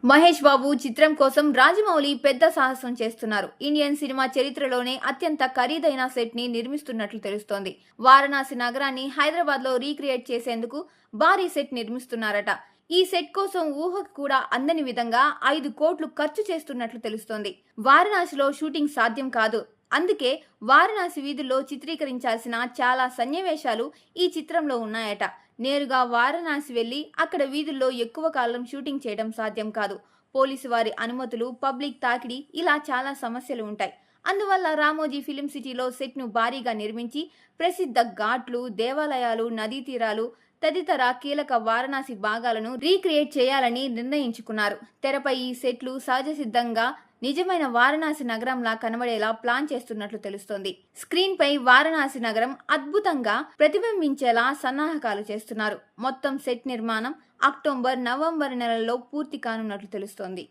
మహేష్ బాబు చిత్రం కోసం రాజమౌళి పెద్ద సాహసం చేస్తున్నారు. ఇండియన్ సినిమా చరిత్రలోనే అత్యంత ఖరీదైన సెట్ ని నిర్మిస్తున్నట్లు తెలుస్తోంది. వారణాసి నగరాన్ని హైదరాబాద్ లో రీక్రియేట్ చేసేందుకు భారీ సెట్ నిర్మిస్తున్నారట. ఈ సెట్ కోసం ఊహకు కూడా అందని విధంగా 5 కోట్లు ఖర్చు చేస్తున్నట్లు తెలుస్తోంది. వారణాసిలో షూటింగ్ సాధ్యం కాదు. అందుకే వారణాసి వీధుల్లో చిత్రీకరించాల్సిన చాలా సన్నివేశాలు ఈ చిత్రంలో ఉన్నాయట. నేరుగా వారణాసి వెళ్లి అక్కడ వీధుల్లో ఎక్కువ కాలం షూటింగ్ చేయడం సాధ్యం కాదు. పోలీసు వారి అనుమతులు, పబ్లిక్ తాకిడి ఇలా చాలా సమస్యలు ఉంటాయి. అందువల్ల రామోజీ ఫిలిం సిటీలో సెట్ ను భారీగా నిర్మించి ప్రసిద్ధ ఘాట్లు, దేవాలయాలు, నదీ తీరాలు తదితర కీలక వారణాసి భాగాలను రీక్రియేట్ చేయాలని నిర్ణయించుకున్నారు. తెరపై ఈ సెట్లు సహజ సిద్ధంగా నిజమైన వారణాసి నగరంలా కనబడేలా ప్లాన్ చేస్తున్నట్లు తెలుస్తోంది. స్క్రీన్ పై వారణాసి నగరం అద్భుతంగా ప్రతిబింబించేలా సన్నాహకాలు చేస్తున్నారు. మొత్తం సెట్ నిర్మాణం అక్టోబర్, నవంబర్ నెలల్లో పూర్తి కానున్నట్లు తెలుస్తోంది.